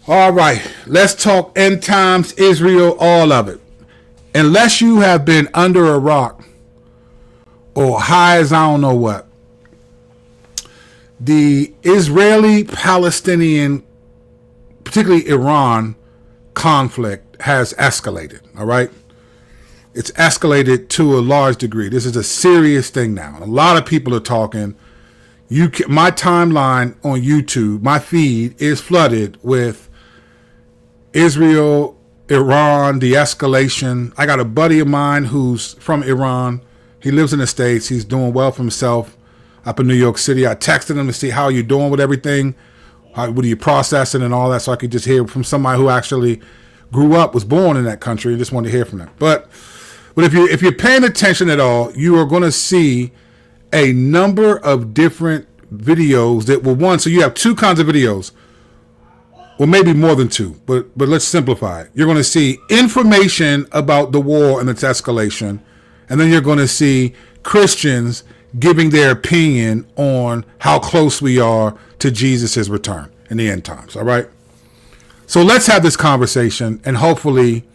All right, let's talk end times, Israel, all of it. Unless you have been under a rock or high as I don't know what, the Israeli-Palestinian, particularly Iran, conflict has escalated, all right? It's escalated to a large degree. This is a serious thing now. A lot of people are talking. My timeline on YouTube, my feed is flooded with Israel, Iran, the escalation. I got a buddy of mine who's from Iran. He lives in the States. He's doing well for himself up in New York City. I texted him to see how you're doing with everything. What are you processing and all that, so I could just hear from somebody who actually grew up, was born in that country, and just wanted to hear from them. But if you're paying attention at all, you are going to see a number of different videos that will so you have two kinds of videos. Well, maybe more than two, but let's simplify it. You're going to see information about the war and its escalation, and then you're going to see Christians giving their opinion on how close we are to Jesus' return in the end times, all right? So let's have this conversation and hopefully,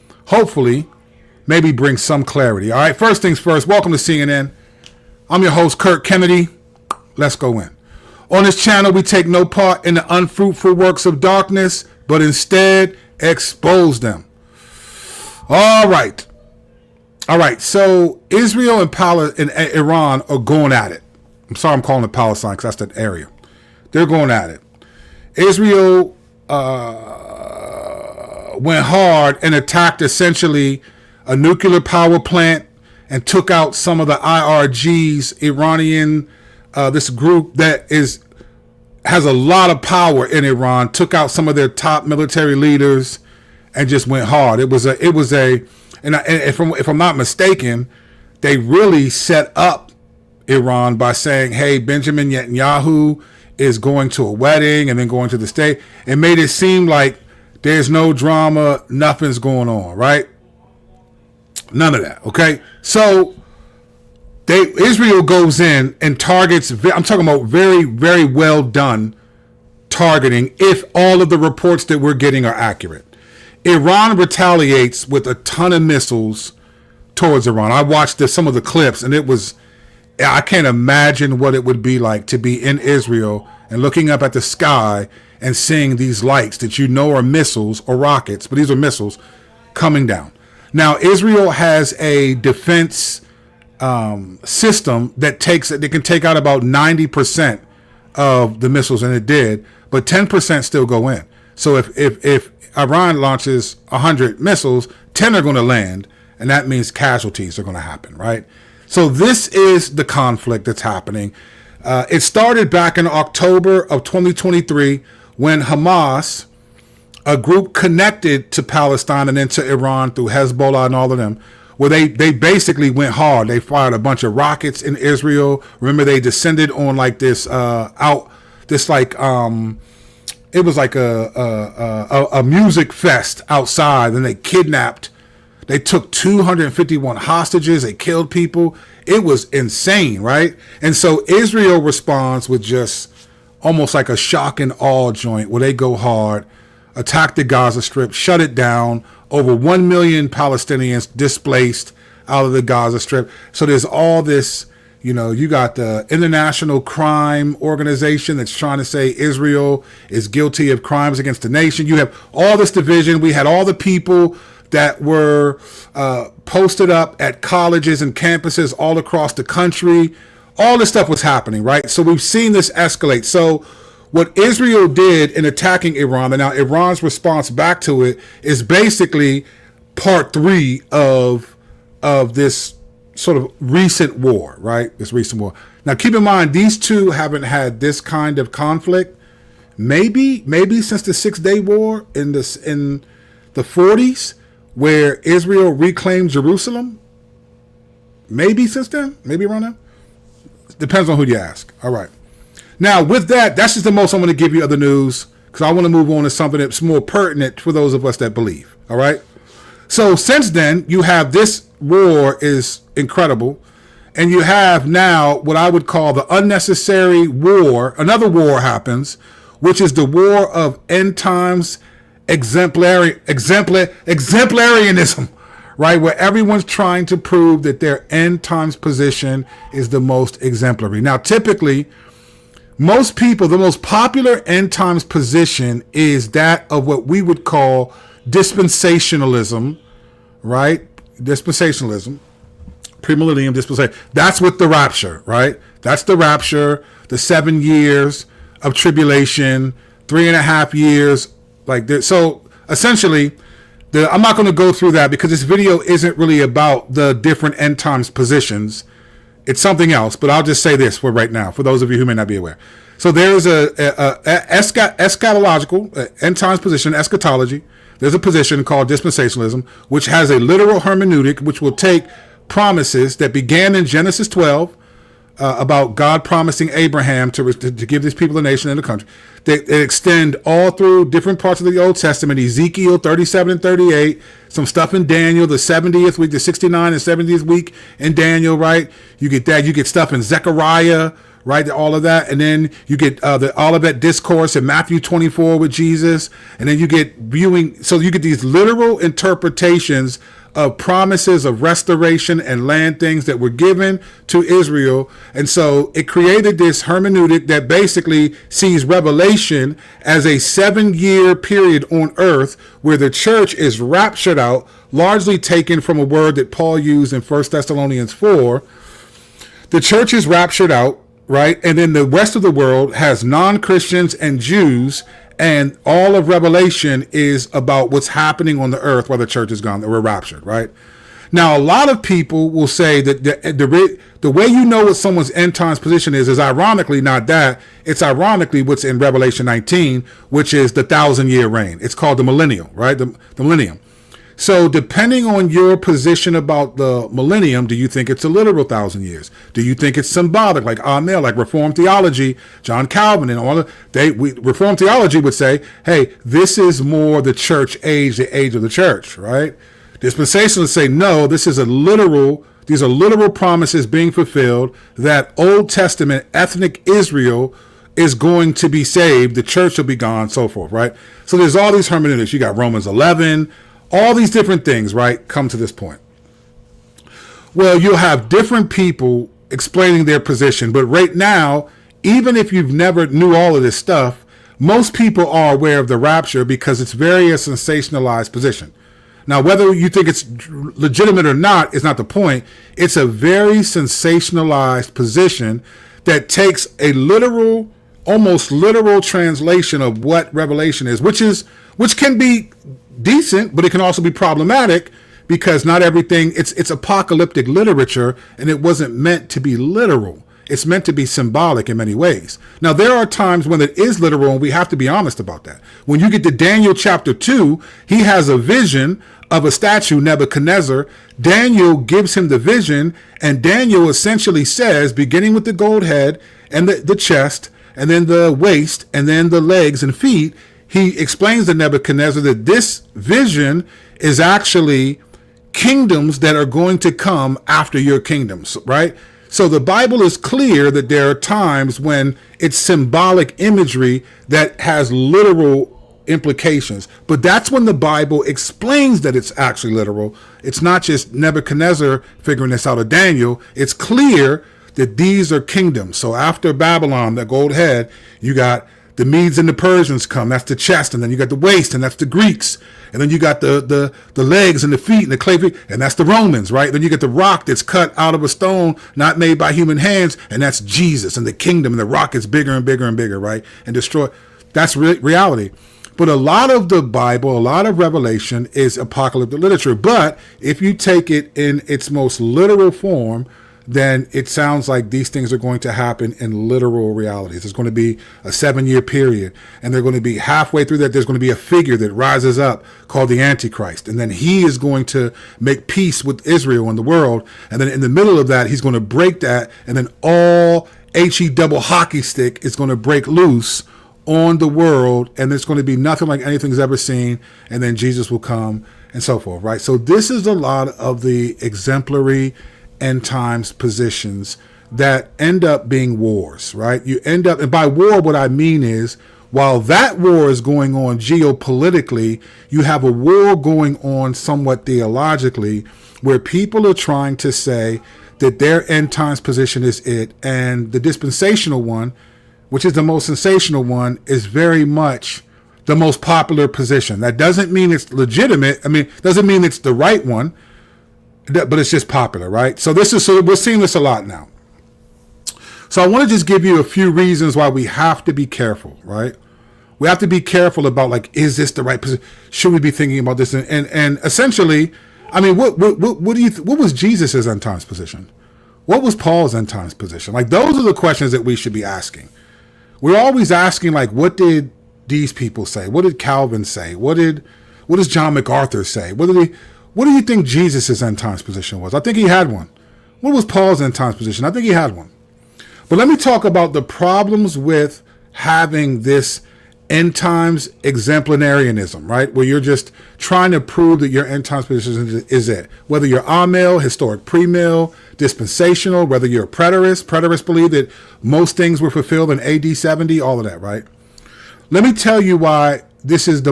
maybe bring some clarity, all right? First things first, welcome to CNN. I'm your host, Kurt Kennedy. Let's go in. On this channel, we take no part in the unfruitful works of darkness, but instead expose them. All right. So Israel and Iran are going at it. I'm sorry I'm calling it Palestine because that's that area. They're going at it. Israel went hard and attacked essentially a nuclear power plant and took out some of the IRGs, Iranian, this group that has a lot of power in Iran, took out some of their top military leaders and just went hard. If I'm not mistaken, they really set up Iran by saying, hey, Benjamin Netanyahu is going to a wedding and then going to the state. It made it seem like there's no drama, nothing's going on, right? None of that, okay? So Israel goes in and targets, I'm talking about very, very well done targeting if all of the reports that we're getting are accurate. Iran retaliates with a ton of missiles towards Iran. I watched some of the clips and I can't imagine what it would be like to be in Israel and looking up at the sky and seeing these lights that you know are missiles or rockets, but these are missiles coming down. Now, Israel has a defense system that can take out about 90% of the missiles, and it did, but 10% still go in. So if Iran launches 100 missiles, 10 are going to land, and that means casualties are going to happen, right? So this is the conflict that's happening. It started back in October of 2023 when Hamas, a group connected to Palestine and then to Iran through Hezbollah and all of them, where they basically went hard. They fired a bunch of rockets in Israel. Remember, they descended on like this it was like a music fest outside, and they took 251 hostages, they killed people. It was insane, right? And so Israel responds with just almost like a shock and awe joint where they go hard, attack the Gaza Strip, shut it down. Over 1 million Palestinians displaced out of the Gaza Strip. So there's all this, you got the International Crime Organization that's trying to say Israel is guilty of crimes against the nation. You have all this division. We had all the people that were posted up at colleges and campuses all across the country. All this stuff was happening, right? So we've seen this escalate. So what Israel did in attacking Iran, and now Iran's response back to it, is basically part 3 of this sort of recent war, right? This recent war. Now, keep in mind, these two haven't had this kind of conflict maybe since the 6-Day War in the 40s, where Israel reclaimed Jerusalem. Maybe since then, maybe around then. Depends on who you ask. All right. Now, with that, that's just the most I'm going to give you other news, because I want to move on to something that's more pertinent for those of us that believe. All right. So since then, you have this war is incredible. And you have now what I would call the unnecessary war. Another war happens, which is the war of end times exemplarianism, right? Where everyone's trying to prove that their end times position is the most exemplary. Now, typically, most people, the most popular end times position is that of what we would call dispensationalism, right? Dispensationalism, premillennium dispensation. That's what the rapture, right? That's the rapture, the 7 years of tribulation, 3.5 years, like this. So essentially, I'm not going to go through that because this video isn't really about the different end times positions. It's something else, but I'll just say this for right now, for those of you who may not be aware. So there's a eschatological end times position, eschatology. There's a position called dispensationalism, which has a literal hermeneutic, which will take promises that began in Genesis 12 about God promising Abraham to give these people a nation and a country. They extend all through different parts of the Old Testament, Ezekiel 37 and 38, some stuff in Daniel, the 70th week, the 69 and 70th week in Daniel, right? You get that. You get stuff in Zechariah, right? All of that. And then you get the Olivet Discourse in Matthew 24 with Jesus. And then you get viewing. So you get these literal interpretations of promises of restoration and land things that were given to Israel. And so it created this hermeneutic that basically sees Revelation as a 7-year period on earth where the church is raptured out, largely taken from a word that Paul used in 1 Thessalonians 4. The church is raptured out, right? And then the rest of the world has non-Christians and Jews, and all of Revelation is about what's happening on the earth while the church is gone, that we're raptured, right? Now, a lot of people will say that the way you know what someone's end times position is ironically not that. It's ironically what's in Revelation 19, which is the 1,000-year reign. It's called the millennial, right? The millennium. So depending on your position about the millennium, do you think it's a literal 1,000 years? Do you think it's symbolic, like Amel, like Reformed theology, John Calvin, and all of Reformed theology would say, hey, this is more the church age, the age of the church, right? Dispensationalists say, no, these are literal promises being fulfilled, that Old Testament ethnic Israel is going to be saved, the church will be gone, so forth, right? So there's all these hermeneutics. You got Romans 11, all these different things, right, come to this point. Well, you'll have different people explaining their position, but right now, even if you've never knew all of this stuff, most people are aware of the rapture because it's very a sensationalized position. Now, whether you think it's legitimate or not is not the point. It's a very sensationalized position that takes a literal, almost literal translation of what Revelation is, which can be decent, but it can also be problematic because not everything, it's apocalyptic literature, and it wasn't meant to be literal. It's meant to be symbolic in many ways. Now, there are times when it is literal, and we have to be honest about that. When you get to Daniel chapter 2, he has a vision of a statue, Nebuchadnezzar. Daniel gives him the vision, and Daniel essentially says, beginning with the gold head and the chest, and then the waist, and then the legs and feet, he explains to Nebuchadnezzar that this vision is actually kingdoms that are going to come after your kingdoms, right? So the Bible is clear that there are times when it's symbolic imagery that has literal implications. But that's when the Bible explains that it's actually literal. It's not just Nebuchadnezzar figuring this out of Daniel. It's clear that these are kingdoms. So after Babylon, the gold head, you got the Medes and the Persians come, that's the chest, and then you got the waist, and that's the Greeks, and then you got the legs and the feet and the clay feet, and that's the Romans, right? Then you get the rock that's cut out of a stone, not made by human hands, and that's Jesus and the kingdom, and the rock gets bigger and bigger and bigger, right? And destroy. That's reality. But a lot of the Bible, a lot of Revelation is apocalyptic literature. But if you take it in its most literal form, then it sounds like these things are going to happen in literal realities. There's going to be a 7-year period, and they're going to be halfway through that. There's going to be a figure that rises up called the Antichrist, and then he is going to make peace with Israel and the world. And then in the middle of that, he's going to break that, and then all HE double hockey stick is going to break loose on the world, and it's going to be nothing like anything's ever seen. And then Jesus will come and so forth, right? So this is a lot of the exemplary end times positions that end up being wars, right? You end up, and by war, what I mean is While that war is going on geopolitically, you have a war going on somewhat theologically, where people are trying to say that their end times position is it, and the dispensational one, which is the most sensational one, is very much the most popular position. That doesn't mean it's legitimate. I mean, doesn't mean it's the right one, but it's just popular, right? So we're seeing this a lot now. So I want to just give you a few reasons why we have to be careful, right? We have to be careful about, like, is this the right position? Should we be thinking about this? And essentially, I mean, what was Jesus's end times position? What was Paul's end times position? Like, those are the questions that we should be asking. We're always asking, like, what did these people say? What did Calvin say? What does John MacArthur say? What do you think Jesus's end times position was? I think he had one. What was Paul's end times position? I think he had one. But let me talk about the problems with having this end times exemplarianism, right? Where you're just trying to prove that your end times position is it. Whether you're amill, historic premill, dispensational, whether you're a preterist. Preterists believe that most things were fulfilled in AD 70, all of that, right? Let me tell you why this is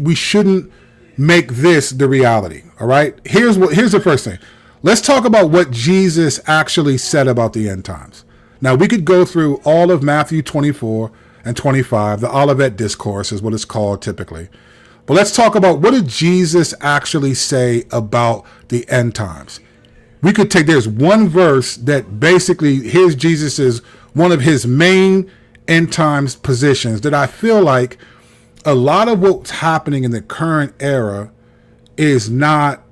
we shouldn't make this the reality, all right? Here's the first thing. Let's talk about what Jesus actually said about the end times. Now, we could go through all of Matthew 24 and 25. The Olivet Discourse is what it's called typically. But let's talk about, what did Jesus actually say about the end times? There's one verse that basically, here's Jesus's, one of his main end times positions that I feel like a lot of what's happening in the current era is not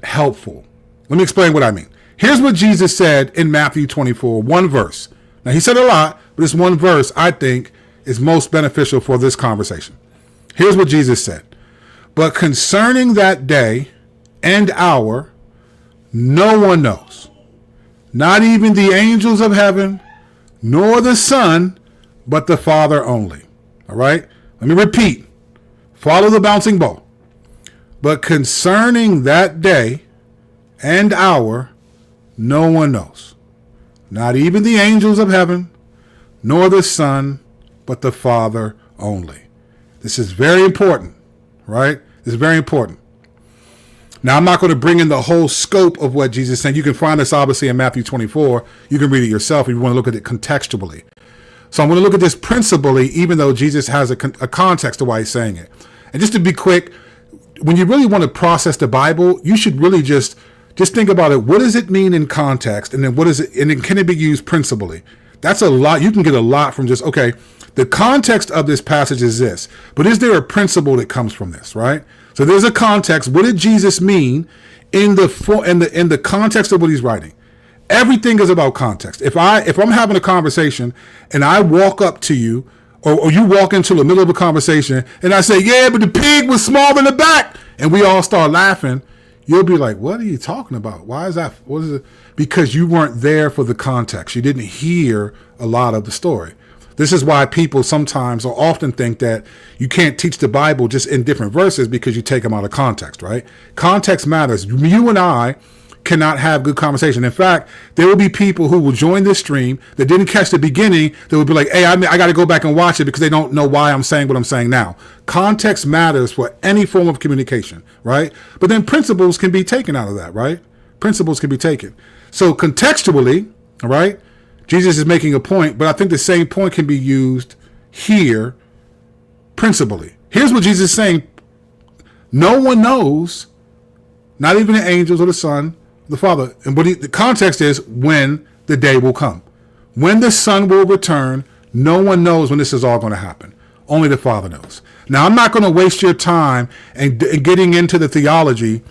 helpful. Let me explain what I mean. Here's what Jesus said in Matthew 24, one verse. Now, he said a lot, but this one verse, I think, is most beneficial for this conversation. Here's what Jesus said. But concerning that day and hour, no one knows, not even the angels of heaven, nor the Son, but the Father only. All right? Let me repeat. Follow the bouncing ball. But concerning that day and hour, no one knows, not even the angels of heaven, nor the Son, but the Father only. This is very important, right? This is very important. Now, I'm not going to bring in the whole scope of what Jesus said. You can find this obviously in Matthew 24. You can read it yourself if you want to look at it contextually. So I'm going to look at this principally, even though Jesus has a context to why he's saying it. And just to be quick, when you really want to process the Bible, you should really just think about it. What does it mean in context? And then what is it? And then can it be used principally? That's a lot. You can get a lot from just, okay, the context of this passage is this, but is there a principle that comes from this, right? So there's a context. What did Jesus mean in the context of what he's writing? Everything is about context. If I'm having a conversation and I walk up to you, or you walk into the middle of a conversation and I say, yeah, but the pig was small in the back, and we all start laughing, you'll be like, what are you talking about? Why is that? What is it? Because you weren't there for the context. You didn't hear a lot of the story. This is why people sometimes or often think that you can't teach the Bible just in different verses because you take them out of context, right? Context matters. You and I cannot have good conversation. In fact, there will be people who will join this stream that didn't catch the beginning that will be like, hey, I got to go back and watch it because they don't know why I'm saying what I'm saying now. Context matters for any form of communication, right? But then principles can be taken out of that, right? Principles can be taken. So contextually, all right, Jesus is making a point, but I think the same point can be used here principally. Here's what Jesus is saying. No one knows, not even the angels or the Son, the Father. And the context is when the day will come. When the Son will return, no one knows when this is all going to happen. Only the Father knows. Now, I'm not going to waste your time and getting into the theology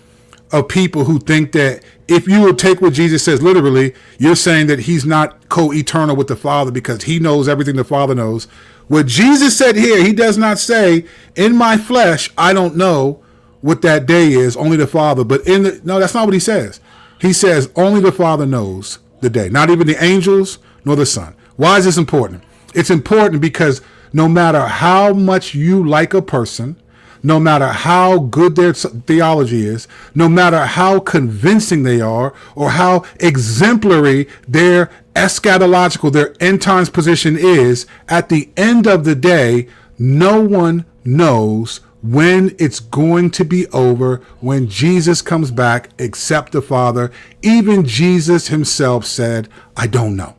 of people who think that if you will take what Jesus says literally, you're saying that he's not co-eternal with the Father because he knows everything the Father knows. What Jesus said here, he does not say, in my flesh, I don't know what that day is, only the Father. But no, that's not what he says. He says only the Father knows the day, not even the angels nor the Son. Why is this important? It's important because no matter how much you like a person, no matter how good their theology is, no matter how convincing they are, or how exemplary their eschatological, their end times position is, at the end of the day, No one knows when it's going to be over, when Jesus comes back, except the Father. Even Jesus himself said, I don't know.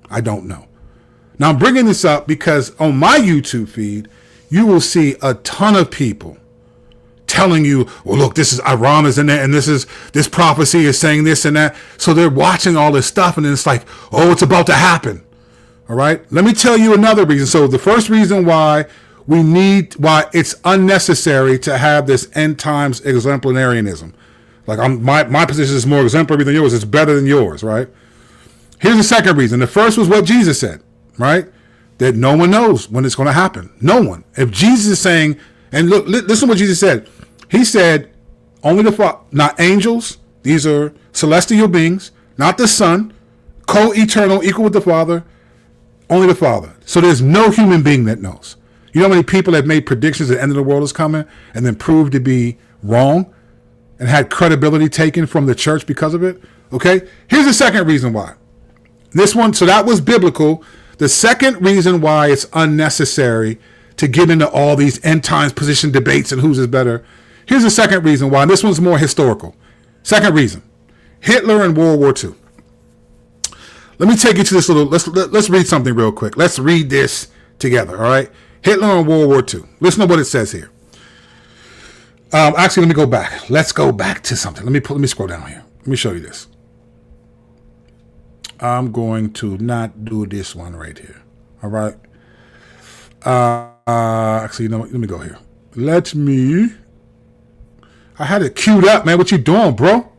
I don't know. Now I'm bringing this up because on my YouTube feed, you will see a ton of people telling you, well, look, this is Iran is in there, and this prophecy is saying this and that. So they're watching all this stuff, and then it's like, oh, it's about to happen. All right. Let me tell you another reason. So the first reason why it's unnecessary to have this end times exemplarianism. Like my position is more exemplary than yours. It's better than yours, right? Here's the second reason. The first was what Jesus said, right? That no one knows when it's going to happen. No one. If Jesus is saying, and look, listen to what Jesus said. He said, only the Father, not angels. These are celestial beings, not the Son, co-eternal, equal with the Father, only the Father. So there's no human being that knows. You know how many people have made predictions that the end of the world is coming and then proved to be wrong and had credibility taken from the church because of it? Okay. Here's the second reason why. This one, so that was biblical. The second reason why it's unnecessary to get into all these end times position debates and whose is better. Here's the second reason why. And this one's more historical. Second reason, Hitler and World War II. Let me take you to this little, let's read something real quick. Let's read this together. All right. Hitler and World War II. Listen to what it says here. Actually, let me go back. Let's go back to something. Let me scroll down here. Let me show you this. I'm going to not do this one right here. All right. Actually, you know what? Let me go here. I had it queued up, man. What you doing, bro?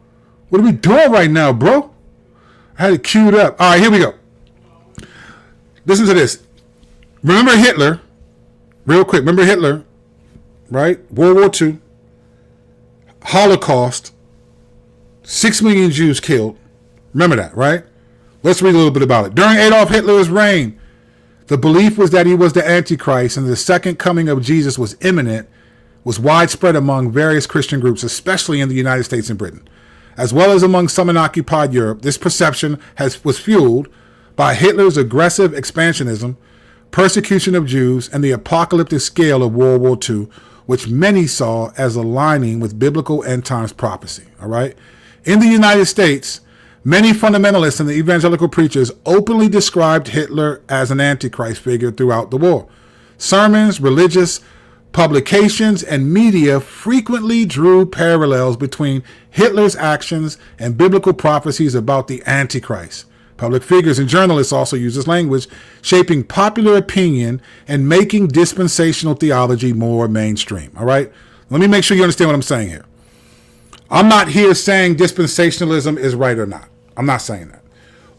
What are we doing right now, bro? I had it queued up. All right, here we go. Listen to this. Remember Hitler, real quick. Remember Hitler, right? World War II, Holocaust, 6 million Jews killed. Remember that, right? Let's read a little bit about it. During Adolf Hitler's reign, the belief was that he was the Antichrist and the second coming of Jesus was imminent, was widespread among various Christian groups, especially in the United States and Britain. As well as among some in occupied Europe, this perception was fueled by Hitler's aggressive expansionism, persecution of Jews, and the apocalyptic scale of World War II, which many saw as aligning with biblical end times prophecy. All right. In the United States, many fundamentalists and the evangelical preachers openly described Hitler as an Antichrist figure throughout the war. Sermons, religious publications, and media frequently drew parallels between Hitler's actions and biblical prophecies about the Antichrist. Public figures and journalists also use this language, shaping popular opinion and making dispensational theology more mainstream. All right? Let me make sure you understand what I'm saying here. I'm not here saying dispensationalism is right or not. I'm not saying that.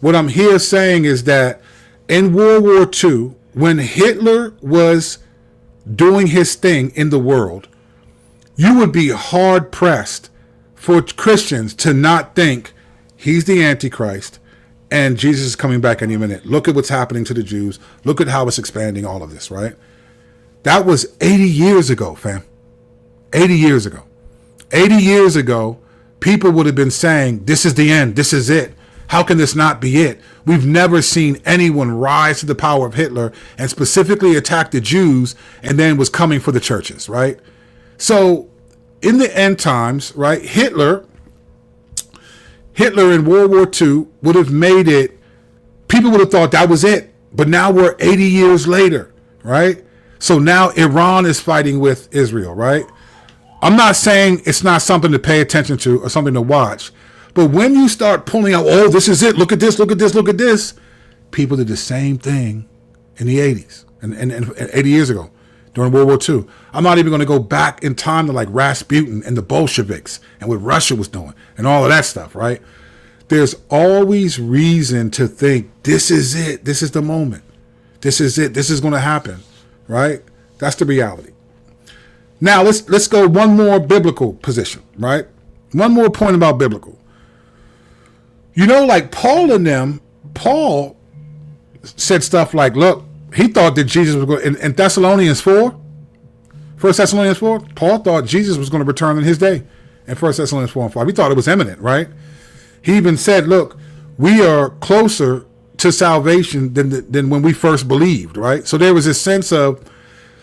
What I'm here saying is that in World War II, when Hitler was doing his thing in the world, you would be hard pressed for Christians to not think he's the Antichrist and Jesus is coming back any minute. Look at what's happening to the Jews. Look at how it's expanding, all of this, right? That was 80 years ago, fam. 80 years ago. 80 years ago, people would have been saying, this is the end. This is it. How can this not be it? We've never seen anyone rise to the power of Hitler and specifically attack the Jews and then was coming for the churches, right? So in the end times, right, Hitler in World War II would have made it, people would have thought that was it. But now we're 80 years later, right? So now Iran is fighting with Israel, right? I'm not saying it's not something to pay attention to or something to watch. But when you start pulling out, oh, this is it, look at this, look at this, look at this. People did the same thing in the 80s and 80 years ago during World War II. I'm not even going to go back in time to like Rasputin and the Bolsheviks and what Russia was doing and all of that stuff, right? There's always reason to think this is it. This is the moment. This is it. This is going to happen, right? That's the reality. Now let's go one more biblical position, right? One more point about biblical. You know, like Paul said stuff like, look, he thought that Jesus was going in Thessalonians 4, 1 Thessalonians 4, Paul thought Jesus was going to return in his day in 1 Thessalonians 4 and 5. He thought it was imminent, right? He even said, look, we are closer to salvation than when we first believed, right? So there was this sense of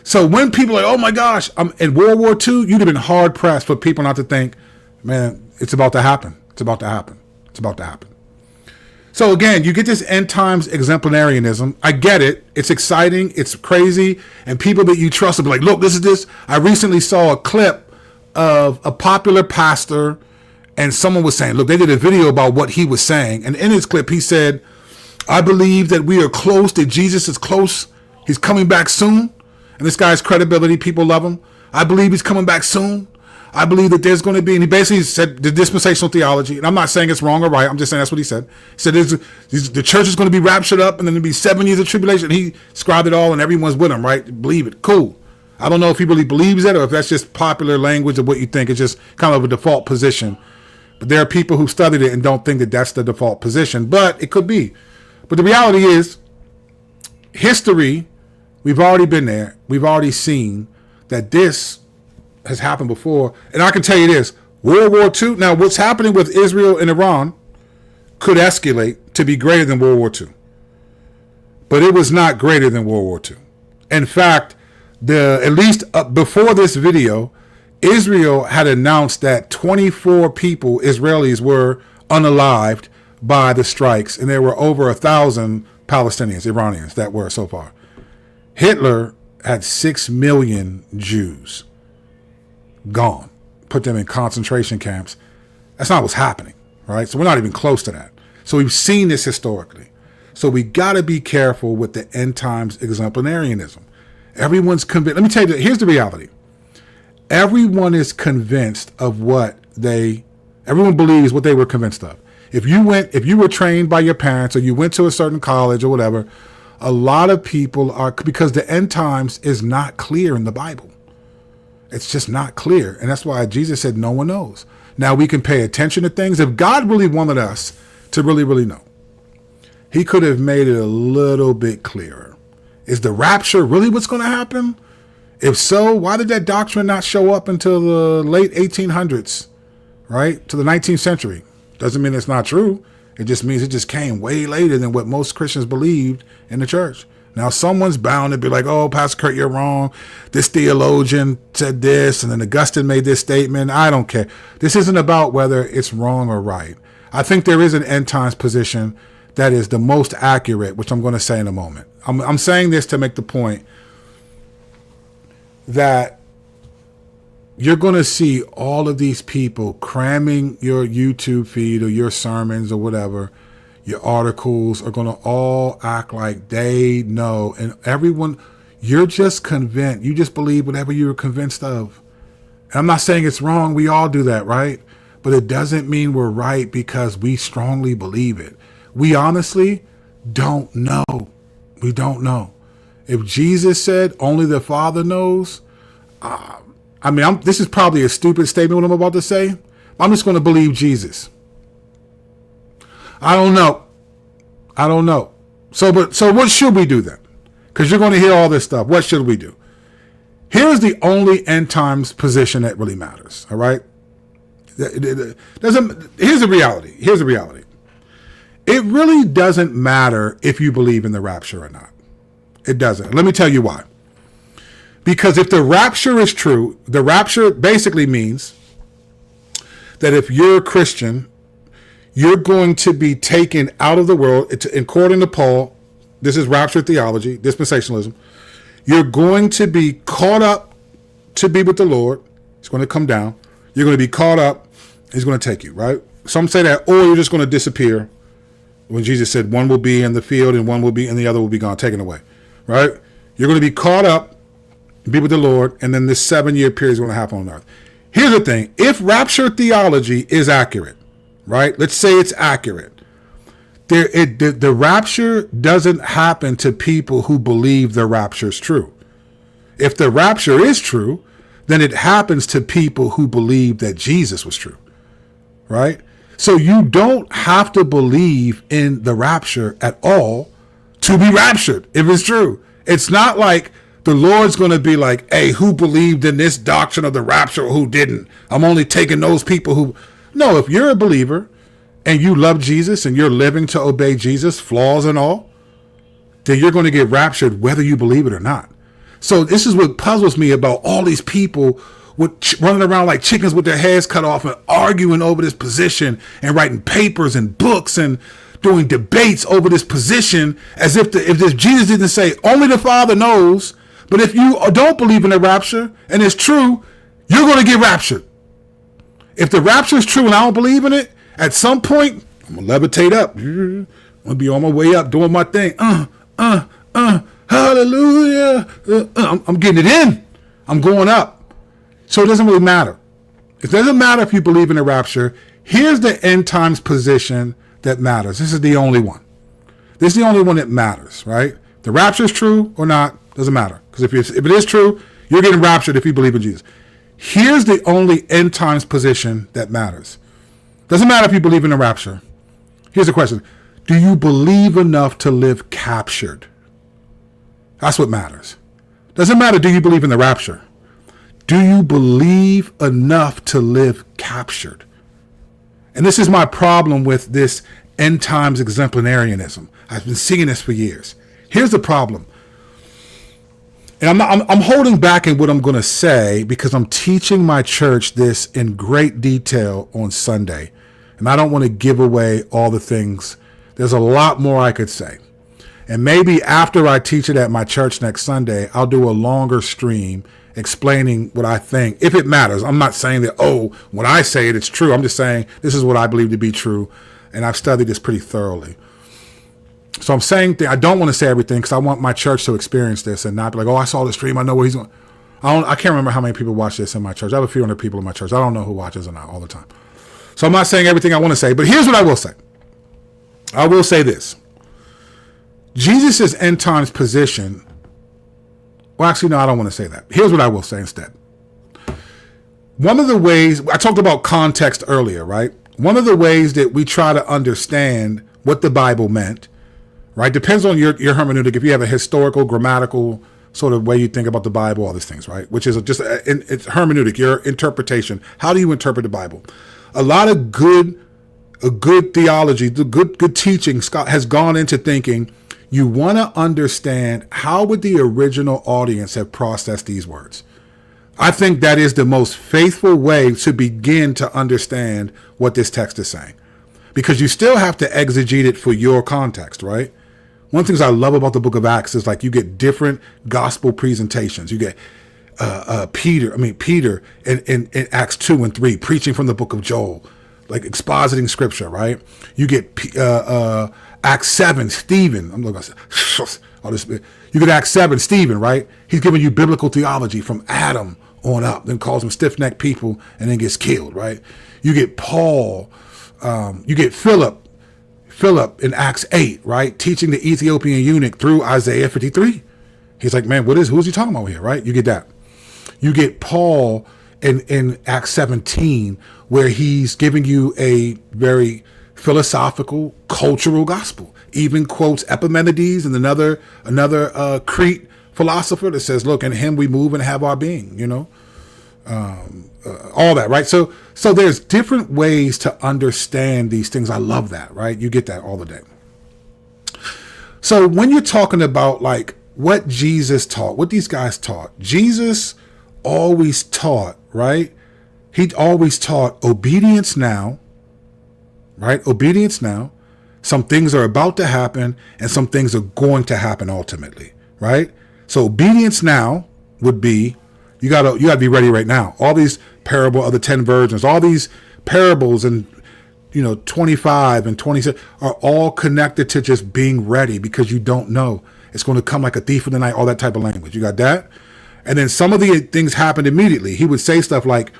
So when people are like, oh my gosh, I'm in World War II, you'd have been hard pressed for people not to think, man, it's about to happen. It's about to happen. It's about to happen. So again, you get this end times exemplarianism. I get it. It's exciting. It's crazy. And people that you trust will be like, look, this is this. I recently saw a clip of a popular pastor, and someone was saying, look, they did a video about what he was saying. And in his clip, he said, I believe that we are close, that Jesus is close. He's coming back soon. And this guy's credibility, people love him. I believe he's coming back soon. I believe that there's going to be, and he basically said the dispensational theology, and I'm not saying it's wrong or right, I'm just saying that's what he said. He said the church is going to be raptured up, and then there'll be 7 years of tribulation. He described it all, and everyone's with him, right? Believe it. Cool. I don't know if he really believes it or if that's just popular language of what you think. It's just kind of a default position. But there are people who studied it and don't think that that's the default position, but it could be. But the reality is, history, we've already been there. We've already seen that this has happened before. And I can tell you this, World War II, now what's happening with Israel and Iran could escalate to be greater than World War II. But it was not greater than World War II. In fact, at least before this video, Israel had announced that 24 people, Israelis, were unalived by the strikes. And there were over 1,000 Palestinians, Iranians, that were so far. Hitler had 6 million Jews gone, put them in concentration camps. That's not what's happening, right? So we're not even close to that. So we've seen this historically. So we got to be careful with the end times exemplarianism. Everyone's convinced. Let me tell you, here's the reality. Everyone is convinced of everyone believes what they were convinced of. If you were trained by your parents or you went to a certain college or whatever, a lot of people are, because the end times is not clear in the Bible. It's just not clear. And that's why Jesus said no one knows. Now we can pay attention to things. If God really wanted us to really, really know, he could have made it a little bit clearer. Is the rapture really what's going to happen? If so, why did that doctrine not show up until the late 1800s, right? To the 19th century. Doesn't mean it's not true. It just means it just came way later than what most Christians believed in the church. Now, someone's bound to be like, oh, Pastor Kurt, you're wrong. This theologian said this, and then Augustine made this statement. I don't care. This isn't about whether it's wrong or right. I think there is an end times position that is the most accurate, which I'm going to say in a moment. I'm saying this to make the point that you're going to see all of these people cramming your YouTube feed or your sermons or whatever. Your articles are going to all act like they know. And everyone, you're just convinced. You just believe whatever you're convinced of. And I'm not saying it's wrong. We all do that, right? But it doesn't mean we're right because we strongly believe it. We honestly don't know. We don't know. If Jesus said only the Father knows, this is probably a stupid statement what I'm about to say. I'm just going to believe Jesus. I don't know. So what should we do then? Because you're going to hear all this stuff. What should we do? Here's the only end times position that really matters. All right. Here's the reality. It really doesn't matter if you believe in the rapture or not. It doesn't. Let me tell you why. Because if the rapture is true, the rapture basically means that if you're a Christian, you're going to be taken out of the world. According to Paul, this is rapture theology, dispensationalism. You're going to be caught up to be with the Lord. He's going to come down. You're going to be caught up. He's going to take you, right? Some say that, or you're just going to disappear. When Jesus said one will be in the field and one will be, and the other will be gone, taken away, right? You're going to be caught up, be with the Lord, and then this 7-year period is going to happen on earth. Here's the thing. If rapture theology is accurate, right? Let's say it's accurate. The rapture doesn't happen to people who believe the rapture is true. If the rapture is true, then it happens to people who believe that Jesus was true, right? So you don't have to believe in the rapture at all to be raptured if it's true. It's not like the Lord's going to be like, hey, who believed in this doctrine of the rapture or who didn't? I'm only taking those people who... No, if you're a believer and you love Jesus and you're living to obey Jesus, flaws and all, then you're going to get raptured whether you believe it or not. So this is what puzzles me about all these people running around like chickens with their heads cut off and arguing over this position and writing papers and books and doing debates over this position as if if Jesus didn't say only the Father knows. But if you don't believe in the rapture and it's true, you're going to get raptured. If the rapture is true and I don't believe in it, at some point I'm gonna levitate up. I'm gonna be on my way up doing my thing. Hallelujah. I'm getting it in. I'm going up. So it doesn't really matter. It doesn't matter if you believe in the rapture. Here's the end times position that matters. This is the only one. This is the only one that matters, right? The rapture is true or not, doesn't matter. Because if it is true, you're getting raptured if you believe in Jesus. Here's the only end times position that matters. Doesn't matter if you believe in the rapture. Here's the question. Do you believe enough to live captured? That's what matters. Doesn't matter do you believe in the rapture. Do you believe enough to live captured? And this is my problem with this end times exemplarianism. I've been seeing this for years. Here's the problem. And I'm holding back in what I'm going to say because I'm teaching my church this in great detail on Sunday. And I don't want to give away all the things. There's a lot more I could say. And maybe after I teach it at my church next Sunday, I'll do a longer stream explaining what I think, if it matters. I'm not saying that, when I say it, it's true. I'm just saying this is what I believe to be true. And I've studied this pretty thoroughly. So I'm saying I don't want to say everything because I want my church to experience this and not be like, I saw the stream. I know where he's going. I can't remember how many people watch this in my church. I have a few hundred people in my church. I don't know who watches or not all the time. So I'm not saying everything I want to say, but here's what I will say. I will say this. Jesus' end times position. Well, actually, no, I don't want to say that. Here's what I will say instead. One of the ways, I talked about context earlier, right? One of the ways that we try to understand what the Bible meant, right? Depends on your hermeneutic. If you have a historical, grammatical sort of way you think about the Bible, all these things, right? Which is just it's hermeneutic, your interpretation. How do you interpret the Bible? A lot of good theology, the good teaching has gone into thinking you want to understand how would the original audience have processed these words. I think that is the most faithful way to begin to understand what this text is saying, because you still have to exegete it for your context, right? One of the things I love about the book of Acts is like you get different gospel presentations. You get Peter in Acts 2 and 3 preaching from the book of Joel, like expositing scripture, right? You get Acts 7, Stephen. I'm looking at all this. You get Acts 7, Stephen, right? He's giving you biblical theology from Adam on up, then calls them stiff-necked people, and then gets killed, right? You get Paul. You get Philip in Acts 8, right? Teaching the Ethiopian eunuch through Isaiah 53. He's like, man, who's he talking about here, right? You get that. You get Paul in Acts 17, where he's giving you a very philosophical, cultural gospel. Even quotes Epimenides and another Crete philosopher that says, look, in him we move and have our being, all that, right? So there's different ways to understand these things. I love that, right? You get that all the day. So when you're talking about like what Jesus taught, what these guys taught, Jesus always taught, right? He always taught obedience now, right? Obedience now. Some things are about to happen and some things are going to happen ultimately, right? So obedience now would be, you gotta be ready right now. All these parable of the 10 virgins, all these parables and 25 and 26 are all connected to just being ready, because you don't know. It's going to come like a thief in the night, all that type of language. You got that? And then some of the things happened immediately. He would say stuff like,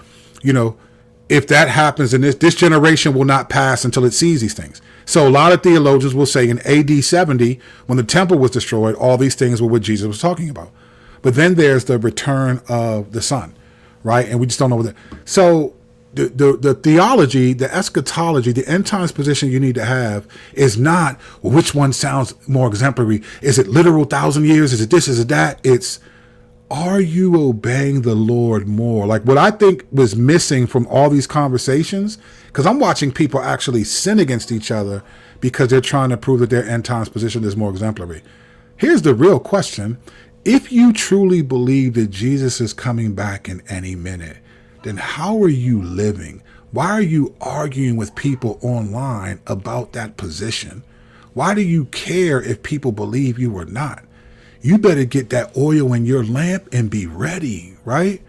if that happens, then this generation will not pass until it sees these things. So a lot of theologians will say in AD 70, when the temple was destroyed, all these things were what Jesus was talking about. But then there's the return of the Son, right? And we just don't know what that. So the theology, the eschatology, the end times position you need to have is not, well, which one sounds more exemplary? Is it literal 1,000 years? Is it this? Is it that? It's, are you obeying the Lord more? Like what I think was missing from all these conversations, because I'm watching people actually sin against each other because they're trying to prove that their end times position is more exemplary. Here's the real question. If you truly believe that Jesus is coming back in any minute, then how are you living? Why are you arguing with people online about that position? Why do you care if people believe you or not? You better get that oil in your lamp and be ready, right?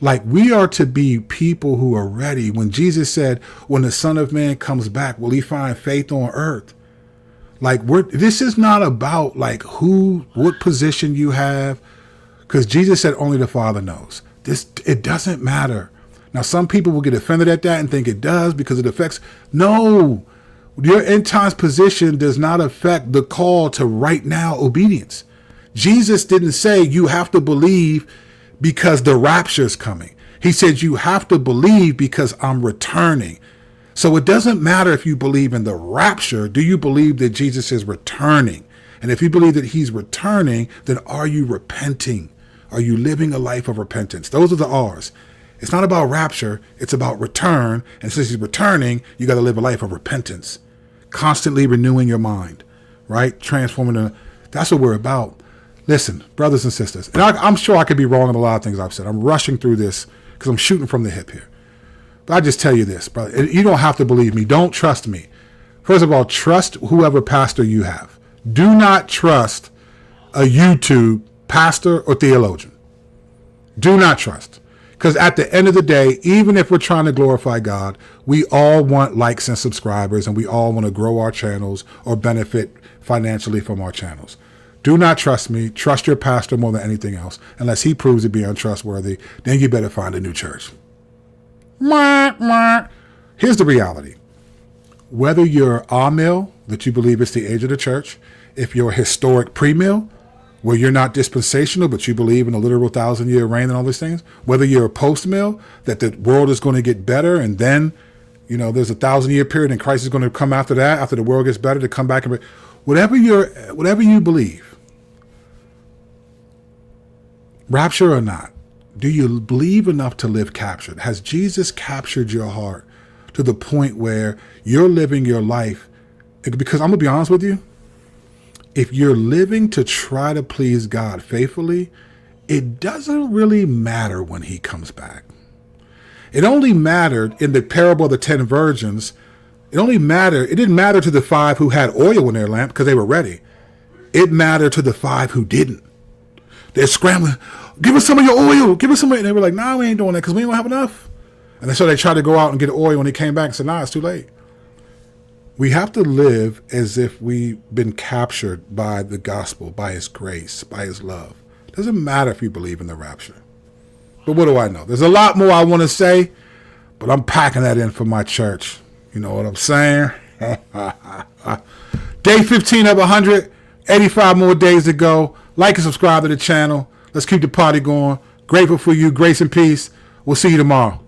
Like, we are to be people who are ready. When Jesus said, when the Son of Man comes back, will he find faith on earth? Like, this is not about like what position you have, because Jesus said only the Father knows. It doesn't matter. Now, some people will get offended at that and think it does because it affects. No, your end times position does not affect the call to right now obedience. Jesus didn't say you have to believe because the rapture is coming. He said you have to believe because I'm returning. So it doesn't matter if you believe in the rapture. Do you believe that Jesus is returning? And if you believe that he's returning, then are you repenting? Are you living a life of repentance? Those are the R's. It's not about rapture. It's about return. And since he's returning, you got to live a life of repentance, constantly renewing your mind, right? Transforming. That's what we're about. Listen, brothers and sisters, and I'm sure I could be wrong in a lot of things I've said. I'm rushing through this because I'm shooting from the hip here. But I just tell you this, brother. You don't have to believe me. Don't trust me. First of all, trust whoever pastor you have. Do not trust a YouTube pastor or theologian. Do not trust. Because at the end of the day, even if we're trying to glorify God, we all want likes and subscribers, and we all want to grow our channels or benefit financially from our channels. Do not trust me. Trust your pastor more than anything else. Unless he proves to be untrustworthy, then you better find a new church. Here's the reality. Whether you're amil, that you believe it's the age of the church, if you're historic premill, where you're not dispensational, but you believe in a literal 1,000-year reign and all these things, whether you're a post-mill, that the world is going to get better, and then, there's a 1,000-year period and Christ is going to come after that, after the world gets better, to come back and whatever you believe, rapture or not, do you believe enough to live captured? Has Jesus captured your heart to the point where you're living your life? Because I'm going to be honest with you, if you're living to try to please God faithfully, it doesn't really matter when he comes back. It only mattered in the parable of the 10 virgins. It didn't matter to the 5 who had oil in their lamp because they were ready. It mattered to the 5 who didn't. They're scrambling. Give us some of your oil. Give us some. And they were like, nah, we ain't doing that because we don't have enough. And so they tried to go out and get oil when they came back and said, nah, it's too late. We have to live as if we've been captured by the gospel, by his grace, by his love. It doesn't matter if you believe in the rapture. But what do I know? There's a lot more I want to say, but I'm packing that in for my church. You know what I'm saying? Day 15 of 100, 85 more days to go. Like and subscribe to the channel. Let's keep the party going. Grateful for you. Grace and peace. We'll see you tomorrow.